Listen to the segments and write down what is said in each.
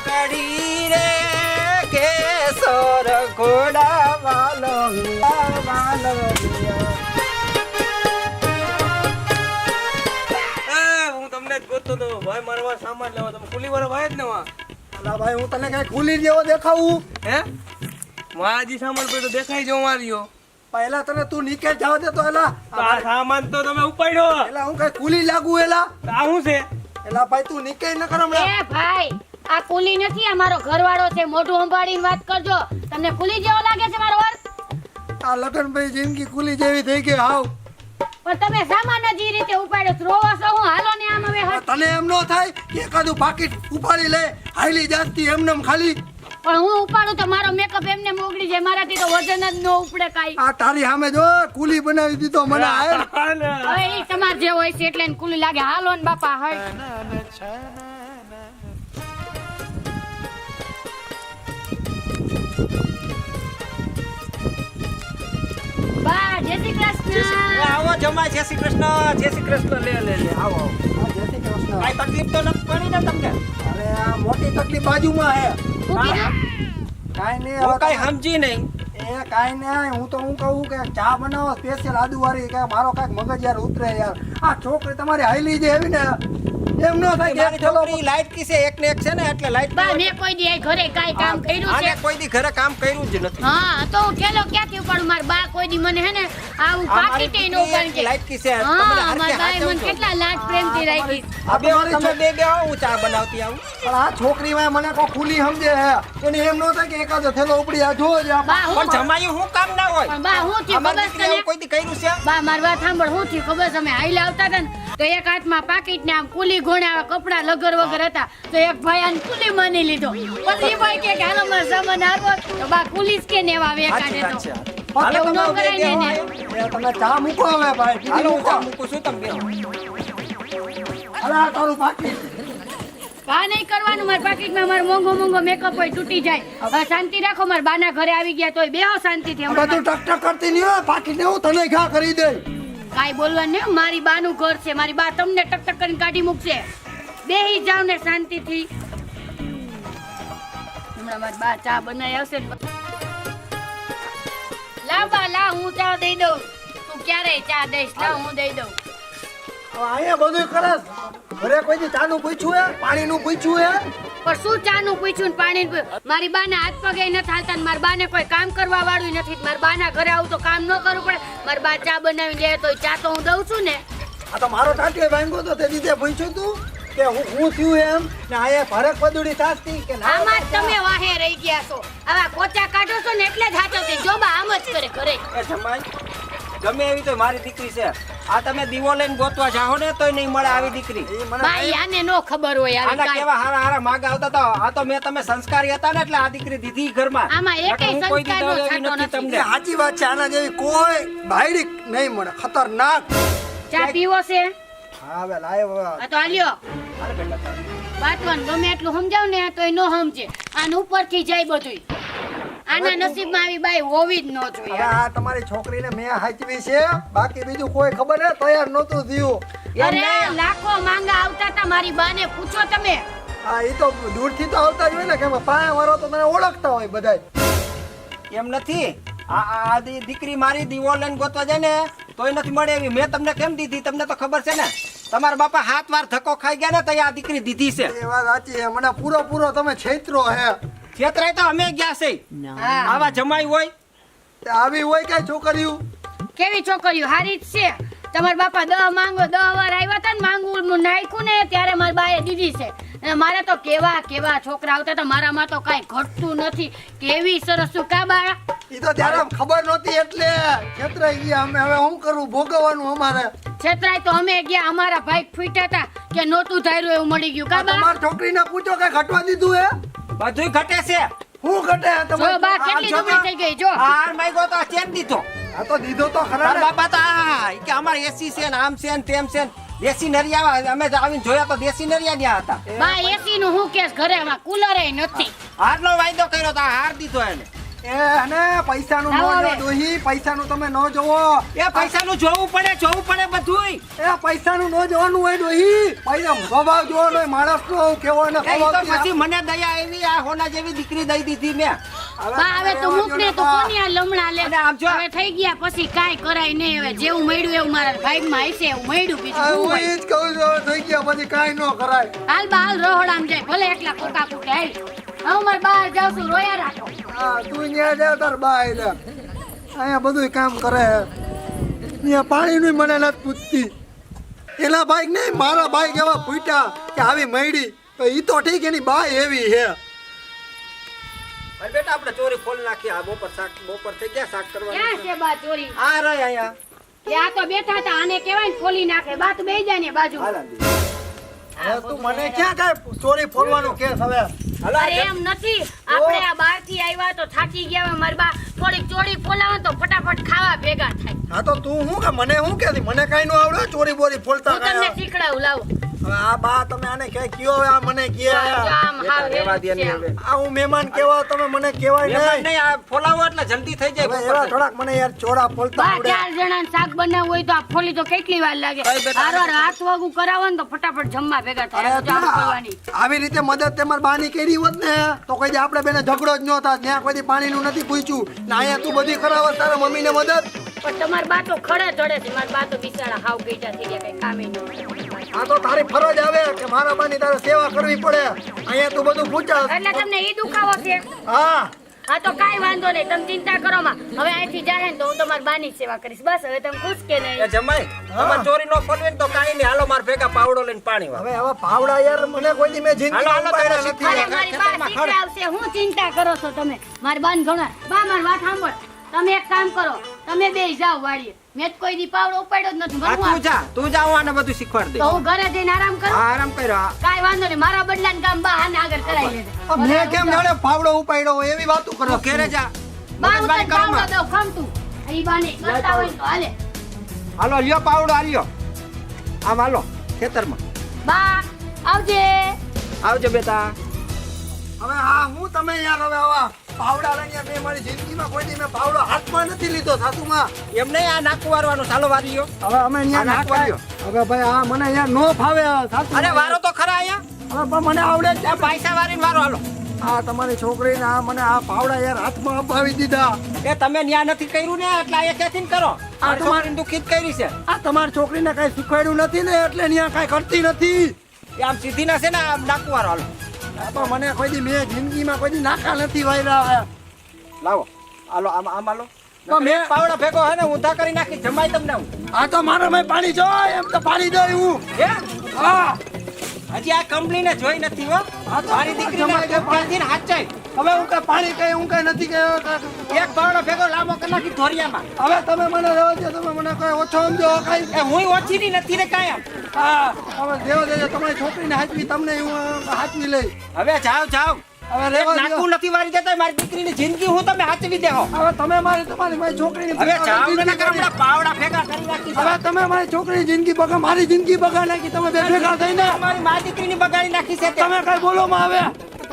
પકડી રે કેસર ઘોડા વાલો વાલો હું તમને જ ગોતતો હતો ભાઈ મારવા સામાન લેવા તમે કુલી વાળા ભાઈ જ ને વા અલા ભાઈ હું તને કઈ ખુલી જેવો દેખાવું હે માજી સામાન પડ્યો તો દેખાઈ જો માર્યો પહેલા તને તું નીકળ જાવ દે તો એલા આ સામાન તો તમે ઉપાડ્યો એલા હું કઈ ખુલી લાગુ એલા આ શું છે એલા ભાઈ તું નીકળ ન કર હમણાં એ ભાઈ આ કુલી નથી આ મારો ઘરવાળો છે મોઢું સંભાળીને વાત કરજો તમને કુલી જેવો લાગે છે મારો વર્ગ આ લગનભાઈ જિંદગી ખુલી જેવી થઈ ગઈ હાવ પણ તમે સામાન જ ઈ રીતે ઉપાડ્યો છો. રોવો છો હું હાલો ને આમ હવે હટ. તને એમ નો થાય કે એકાદું પાકીટ ઉપાડી લે હાઈલી જાતથી એમને ખાલી પણ હું ઉપાડું તો મારો મેકઅપ એમને મોગડી જાય મારાથી તો વજન જ ન ઉપડે કાઈ આ તારી સામે જો કુલી બનાવી દીધો મને હાલ હવે ઈ તમાર જે હોય છે એટલે એને કુલી લાગે હાલો ને બાપા હટ. બા જય શ્રી કૃષ્ણ. આવો જમાય જય શ્રી કૃષ્ણ જય શ્રી કૃષ્ણ લે લે લે આવો આ જય શ્રી કૃષ્ણ. કાઈ તકલીફ તો નથી પડી ને તમને અરે આ મોટી તકલીફ બાજુમાં હે શું કીધું? કાઈ નહીં હું હવે કઈ સમજી નહીં એ કાઈ નહીં હું તો હું કહું કે ચા બનાવો સ્પેશિયલ આદુવાળી કે મારો કાંઈક મગજ યાર ઉતરે યાર આ છોકરી તમારી હાઈલી જે એવી ને એમ નો થાય કે મારી ચલો છોકરી લાઈટ કી છે એક ને એક છે ને એટલે લાઈટ બા મેં કોઈ દી આ ઘરે કાઈ કામ કર્યું આને છે? કોઈ દી ઘરે કામ કર્યું જ નથી હા તો હું થેલો ક્યાંથી ઉપાડું મારા બા કોઈ દી મને હે ને આવું પાકીટ ય ન ઉપાડી દે. લાઈટ કી છે હા તમને મારા બાએ હાથે મને કેટલા લાડ પ્રેમથી રાખી. આ બે તમે બે બે આવો હું ચા બનાવતી આવું પણ આ છોકરી માં મને કોઈ ખુલી સમજે હે એને એમ નો થાય કે એકાદો થેલો ઉપડી આ જો જ આ બા હું પણ જમાયું હું કામ ના હોય પણ બા હું થયું અમારી ખબર દીકરીએ તને? કોઈ દી કર્યું છે બા મારી વાત સાંભળ હું થયું ખબર છે? અમે હાઈલે આવતા હતા ને તો એક હાથમાં પાકીટ ને આમ કુલી ઘોણ્યા કપડા લગર વગર હતા તો એક ભાઈ આને કુલી માની લીધો પછી ભાઈ કે હાલો મારો સામાન આવો તો બા કુલી જ કે નેવા વે સાચી કાઢે વાત તો છે હાલો એવું ન તમે બે કરાય બે ને હોય. એ તમે ચા મૂકો હવે ભાઈ હાલો બીજી હું ચા મૂકો. મૂકું છું તમે બે અરે આ તારું પાકી કા નહીં કરવાનું મારા પાકીટમાં મારો મોંઘો મોંઘો મેકઅપ હોય તૂટી જાય. હવે શાંતિ રાખો મારા બાના ઘરે આવી ગયા તોય બેહો શાંતિથી હવે તું હમણાં ટક ટક કરતી નહીં હોય પાકી ને હું તને ઘા કરી દે કાઈ બોલવાનું નહીં. મારી બાનું ઘર છે મારી બા તમને ટક ટક કરીને કાઢી મૂકશે. બેહી જાવ ને શાંતિથી. હમણાં મારી બા ચા બનાવી આવશે ને લા બા લા હું ચા દઈ દઉં. તું ક્યારે ચા દઈશ? લા હું દઈ દઉં. હવે અહીંયા બધું કરસ ઘરે કોઈ દી ચાનું પૂછ્યું હે પાણીનું પૂછ્યું હે પણ શું ચાનું પૂછ્યું ને પાણી મારી બાના હાથ પગે નથી હાલતા ને મારી બાને કોઈ કામ કરવા વાળું નથી. મારી બાના ઘરે આવું તો કામ ન કરવું પડે. મારી બા ચા બનાવી લે તો ચા તો હું દઉં છું ને. આ તો મારો ટાંટિયો ભાંગ્યો તો તે દીધે પૂછ્યું તું કે હું થયું એમ ને આયા ભરક પદુડી તાસતી કે ના આમાં જ તમે વાહે રહી ગયા છો. આવા કોચા કાઢો છો ને એટલે જ હાચવતી. જો બા આમ જ કરે ઘરે. એ જમાઈ ગમે એવી તો મારી દીકરી છે આ તમે દીવો લઈને ગોતવા જાઓ ને તોય નહીં મળે આવી દીકરી એ મને બા ઈ આને નો ખબર હોય યાર આના કાંઈ. કેવા હારા હારા માગ આવતા હતા આ તો મેં તમે સંસ્કારી હતા ને એટલે આ દીકરી દીધી ઘરમાં આમાં એકેય નકર હું કોઈ દી સંસ્કારનો દવા એવી થતો નથી નથી. તમને એ સાચી વાત છે આના જેવી કોઈ બાયડી નહીં મળે ખતરનાક ચા પીવો છે? હા હવે લાયો હવે આ તો આલ્યો હાલે બેટા તારે. વાતવાન ગમે એટલું સમજાવ ને તોય નો સમજે. આન ઉપરથી જાય બધુંય. આના નસીબમાં આવી બાઈ હોવી જ ન જોઈએ. હવે આ તમારી છોકરીને મેં હાચવી છે બાકી બીજું કોઈ ખબર હે તૈયાર નહોતું થયું અરે લાખો માંગા આવતા હતા મારી બાને પૂછો તમે. હા એ તો દૂરથી તો આવતા જ હોય ને કે પાયા વાળો તો તને ઓળખતા હોય બધાય એમ નથી આ દીકરી મારી દીવો લઈને ગોતવા જાય ને તોય નથી મળે એવી મેં તમને કેમ દીધી તમને તો ખબર છે ને તમારા બાપા 7 વાર ધક્કો ખાઈ ગયા ને તો આ દીકરી દીધી છે એ વાત સાચી છે મને પૂરો તમે છેતરો હે છેતરાય તો અમે ગયા છે હા. આવા જમાઈ હોય તે આવી હોય કઈ છોકરીઓ કેવી છોકરીઓ હારી જ છે. તમારા બાપા 10 માંગો 10 વાર આવ્યા હતા ને માંગવું નાખ્યું ને ત્યારે મારી બાએ દીધી છે. અને મારે તો કેવા છોકરા આવતા હતા મારામાં તો કાંઈ ઘટતું નથી. કેવી સરસ તું કા બા ઈ તો ત્યારે ખબર નહોતી એટલે છેતરાઈ ગયા અમે હવે શું કરવું ભોગવવાનું અમારે છેતરાય તો અમે ગયા અમારા ભાઈ ફૂટ્યા હતા કે નોતું ધાર્યું એવું મળી ગયું કા બા. તમારી છોકરીને પૂછો કે ઘટવા દીધું હે બધું ઘટે છે હું ઘટે જો બા કેટલી દુબળી થઈ ગઈ જો. આ માગ્યો તો ચેક દીધો આ તો દીધો તો ખરા તારા ને બાપા તો આ કે અમારે એસી છે ને આમ છે ને તેમ છે ને દેશી નરિયા અમે આવીને જોયા તો દેશી નરિયા ન્યા હતા બા એસી નું હું કેસ ઘરે માં કુલર નથી. હારનો વાયદો કર્યો તો આ હાર દીધો એને એ અને પૈસાનું લાવો ન હવે. જો ડોહી, પૈસાનું તમે ન જોવો. એ પૈસાનું જોવું પડે બધુંય. એ પૈસાનું ન જોવાનું હોય ડોહી. પૈસા સ્વભાવ જોવાનો હોય માણસનો કેવો ને એ ઈ તો સ્વભાવ પછી મને દયા આવી આ હોના જેવી દીકરી દઈ દીધી મેં. બા હવે તું મૂક ને તો કોની આ લમણા લે અને આમ જો. હવે થઈ ગયા પછી કાંઈ કરાય નહીં હવે જેવું મળ્યું એવું મારા ભાગમાં હશે એવું મળ્યું બીજું શું હું હોય ઈ જ કહું છું થઈ ગયા પછી કાંઈ ન કરાય. હાલ બા હાલ રોહડામ જાય ભલે એકલા કોકા કુકે હાલ હું મારે બહાર જાઉં છું રોયા રાખો હા તું ન્યા જા તાર બાઈ લે અહીંયા બધું કામ કરે ત્યાં પાણીનું મને નથી પૂછતી એના બાઈક નહીં મારા બાઈક એવા ફૂટ્યા કે આવી મયડી તો ઈ તો ઠીક એની બાઈ એવી હે અરે બેટા આપણે ચોરી ખોલ નાખી આ બપોર થઈ ગયા શાક ક્યાં કરવાનું છે બા ચોરી આ રહી અહીંયા એ આ તો બેઠા હતા આને કહેવાય ને ખોલી નાખે બા તું બેહી જા ને બાજુ હાલ આંટી. હવે તું મને ક્યાં કાંઈ ચોરી ફોડવાનું કેસ હવે હાલો અરે એમ નથી આપણે આ બહાર થી આવ્યા તો થાકી ગયા હોય મારી બા થોડીક ચોરી ફોલાવો તો ફટાફટ ખાવા ભેગા થાય હા તો તું શું કે મને શું કે મને કાંઈ ન આવડે ચોરી બોરી ફોડતા હું તમને કાંઈ. શીખડાવું લાવો હવે આ બા તમે આને ક્યાંય કયો હવે આ મને કે આમ હાવ રહેવા દે હેલું ને છે હવે. આ હું મહેમાન કેવા તમે મને કહેવાય મહેમાન નહીં નહીં આ ફોલાવો એટલે જલ્દી થઈ જાય હવે બપોર એવા થઈ. થોડાક મને યાર ચોરા ફોડતા બા આવડે 4 જણાને શાક બનાવવું હોય તો આ ફોલી તો કેટલી વાર લાગે ભાઈ બેટા, હારો હાથ વાગું કરાવો ને તો ફટાફટ જમવા ભેગા થાય અરે ચાલુ તું કરવાની આવી રીતે મદદ તમાર બાની કરી હોત ને તો કોઈ દી આપણે બેને ઝઘડો જ ન થાત ત્યાં કોઈ દી પાણીનું નથી પૂછ્યું ને અહીંયા તું બધી કરાવત તારા મમ્મીને મદદ પણ તમાર બા તો ખડે ચડે છે મારા બા તો બિચારા હાવ ગઈટા થઈ ગયા કઈ કામે નહીં આ તો તારી ફરજ આવે કે મારા બાની તારે સેવા કરવી પડે અહીંયા તું બધું પૂછાસ એટલે તમને ઈ દુખાવો છે હા હા તો કાઈ વાંધો નહીં તમે ચિંતા કરો માં હવે અહીંથી જાહે ને તો હું તમારી બાની જ સેવા કરીશ બસ હવે તમે ખુશ કે એ નહીં જમાઈ તમારે ચોરી નો ખોલવી ને તો કાંઈ નહીં હાલો માર ભેગા પાવડો લઈને પાણી વાળો. હવે આવા પાવડા યાર મને કોઈ દી મેં હાલો, હાલો, જિંદગી તમે અરે મારી બા શીખડાવશે હું ચિંતા કરો છો તમે મારી બાન ઘણા બા મારી વાત સાંભળ તમે એક કામ કરો તમે બે જાઓ વાડીએ મેં તો કોઈ દી પાવડો ઉપાડ્યો જ નથી હા ભરવા તું જા હું આને બધું શીખવાડી તો દઈશ. હું ઘરે જઈને આરામ કરું હા આરામ કર્યો હા. કાઈ વાંધો નહીં મારા બદલાને કામ બા આને આગળ કરાવી લેજે મેં કેમ જાણે પાવડો ઉપાડ્યો હોય એવી વાતો કરો તું ઘેરે જા બા હું મગજમારી તને કરો પાવડો માં. દઉં ખમતું ઈ બાને કરતા હોય ને તો હાલે હાલો લ્યો પાવડો આ લ્યો આમ હાલો ખેતરમાં બા આવજે આવજો બેટા. હવે હા હું તમે યાર હવે આવા પાવડા લઈને મેં મારી જિંદગીમાં કોઈ દી મેં પાવડો હાથમાં નથી લીધો સાસુમાં એમ નહીં આ નાકું વારવાનું ચાલો વારી લ્યો. હવે અમે અહીંયા આ નાખવા નાખવા દ્યો. હવે ભાઈ આ મને યાર નો ફાવે સાસુ અરે વારો તો ખરા અહીંયા હવે પણ મને આવડે જ આ પૈસા વારીને વારો હાલો. આ તમારી છોકરીને આ મને આ પાવડા યાર હાથમાં અપાવી દીધા એ તમે ન્યા નથી કર્યું ને એટલે આ ક્યાંથી કરો આ તમારે- છોકરીને દુઃખિત કરી છે આ તમારી છોકરીને કઈ શીખવાડ્યું નથી ને એટલે ત્યાં કઈ કરતી નથી એ આમ સીધી ના છે ને આમ નાકું વારો હાલો. આ તો મને કોઈ દી મેં જિંદગીમાં કોઈ દી નાકા નથી વાયરા લાવો હાલો આમ આમ હાલો તો મેં પાવડા ભેગો હે ને ઊંધા કરી નાખી જમાઈ તમને હું આ તો મારા મેં પાણી જોય એમ તો પાણી દઈ હું હે હા હજી આ કંપનીને જોઈ નથી હો આ તો મારી દીકરીને જમાઈ ગઈ. ક્યાંથી ને હાચાઈ હવે હું કઈ પાણી કઈ હું કઈ નથી કહ્યો એક પાવડો ભેગો લાંબો કરી નાખી ધોરિયામાં. હવે તમે મને રહેવા દો તમે મને કઈ ઓછો સમજો કઈ એ હુંય ઓછી ની નથી ને કાંઈ આમ. હા હવે દેવો દેજો તમારી છોકરીને હાચવી તમને હું હાચવી લઈ હવે જાઓ જાઓ હવે એક રહેવા દો નાકું નથી વારી દેતા મારી દીકરીની જિંદગી હું તમે હાચવી દેહો. હવે તમે તમારી છોકરીની હવે જાઓ ને જિંદગી નકર હમણાં પાવડા ભેગા કરી નાખી હવે તમે મારી છોકરીની જિંદગી બગા મારી જિંદગી બગા નાખી તમે બે ભેગા થઈને તમારી મા દીકરીની બગાડી નાખી છે તે. તમે કઈ બોલો માં આવે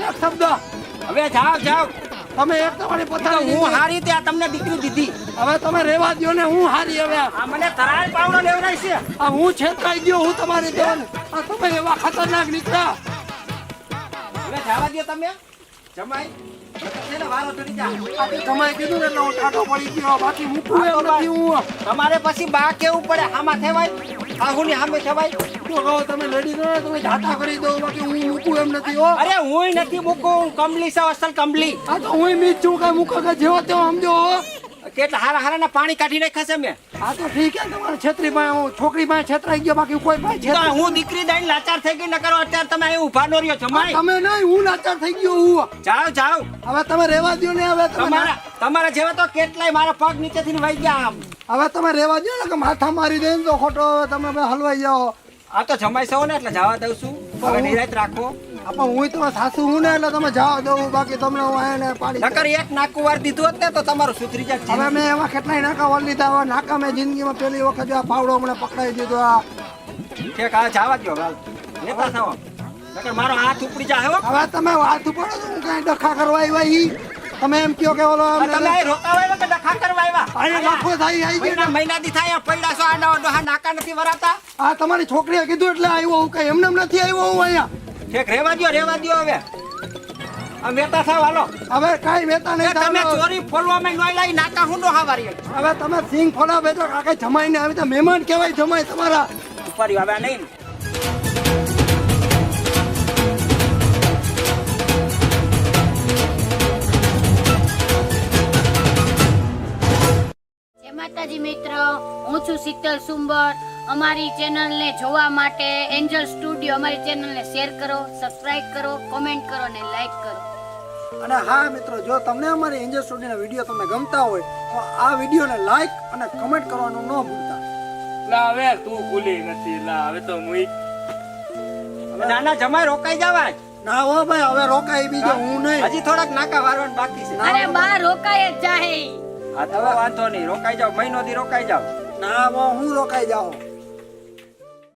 એક શબ્દ હવે જાઓ જાઓ તમે એક તમારી તો પોતાની હું જિંદગી- હારી ત્યાં તમને દીકરી દીધી હવે તમે રહેવા દો ને હું હારી હવે આ મને ધરાય પાવડો લેવડાય છે. આ હું છેતરાઈ ગયો હું તમારી દેવાને આ તમે એવા ખતરનાક નીકળ્યા હવે જવા દો તમે જમાઈ નકર છે ને વારો ચડી જાય. આ તે જમાઈ કીધું ને એટલે હું ટાઢો પડી ગયો બાકી મૂકું એમ નથી હું તમારે પછી બા કેવું પડે આમાં થવાય આહુની સામે થવાય. તો કહો તમે લડી દો ને તમે જાતા કરી દો બાકી હું મૂકું એમ નથી હો અરે હુંય નથી મૂકું હું કમલી છે અસલ કમલી. આ તો હું મીચ છું કઈ મૂકો કે જેવો તેવો સમજો હો કેટલા હારા હારા પાણી કાઢી નાખ્યા છે મેં. આ તો ઠીક છે તમારે છેતરી પાસે હું છોકરી પાસે છેતરાઈ ગયો બાકી કોઈ પાસે તો છેતરાઈ હું દીકરી દઈને લાચાર થઈ ગઈ ન કરો અત્યારે તમે અહીં ઊભા નો રહ્યો જમાઈ. તમે નહીં હું લાચાર થઈ ગયો હું જાઓ જાઓ હવે તમે રહેવા દો ને હવે તમે તમારા તમારા જેવા તો કેટલાય મારા પગ નીચેથી વહી ગયા આમ. હવે તમે રહેવા દો ને કે માથા મારી દે ને તો ખોટો હવે તમે બે હલવાઈ જાઓ આ તો જમાઈ સૌ ને એટલે જવા દઉં છું. હવે નિરાંત રાખો. પણ હું તમારા સાસુ હું ને એટલે તમે જાઓ દઉં બાકી તમને હું આને પાડી નકર એક નાકું વાર દીધું હોત ને તો તમારું સુધરી જાય હવે જીવન. મેં એવા કેટલાય નાકા વાર લીધા હવે નાકા મેં જિંદગીમાં પહેલી વખત આ પાવડો મને પકડાઈ દીધો આ ઠીક આ જવા દો હાલ. નેતા થવા નકર મારો હાથ ઉપડી જાય હો. હવે તમે વાત પડો તો હું કઈ ડખા કરવા આવ્યા ઈ તમે એમ કયો કે ઓલો આમ તમે અહીં રોકાવા આવ્યા કે ડખા કરવા આવ્યા અહીંયા નફો થાય આવી ગયો ને. મહિનાથી થાય અહીંયા પડ્યા છો આડા ડોહા નાકા નથી વરાતા આ તમારી છોકરીએ કીધું એટલે આવ્યો હું કઈ એમને એમ નથી આવ્યો હું અહીંયા ઠેક રેવા દ્યો હવે આ મેતા થાવ હાલો હવે કાંઈ વેતા નહીં તમે થાય. ચોરી ફોલવામાં નોઈ લાઈ નાકા હું ડોહા વારી હવે તમે સિંગ ફોડા બેઠો કાકા જમાઈ ને આવી તો મહેમાન કહેવાય જમાઈ તમારા ઉપર હવે નહીં જય માતાજી મિત્રો, હું છું શીતલ સુંબર. અમારી ચેનલને જોવા માટે એન્જલ સ્ટુડિયો અમારી ચેનલને શેર કરો, સબસ્ક્રાઇબ કરો, કોમેન્ટ કરો અને લાઈક કરો. અને હા મિત્રો, જો તમને અમારી એન્જલ સ્ટુડિયોના વિડીયો તમને ગમતા હોય તો આ વિડીયોને લાઈક અને કમેન્ટ કરવાનું ન ભૂલતા. લા હવે તું ખુલી નથી લા હવે તો મુઈ નાના જમાઈ રોકાઈ જવાય ના હો ભાઈ, હવે રોકાય બીજો હું નહીં. હજી થોડાક નાકા વારવાનું બાકી છે અરે બા રોકાય જ જાહે. હા તો વાંધો નહીં રોકાઈ જાવ મહિનો દી રોકાઈ જાવ ના હો, હું રોકાઈ જાઉં.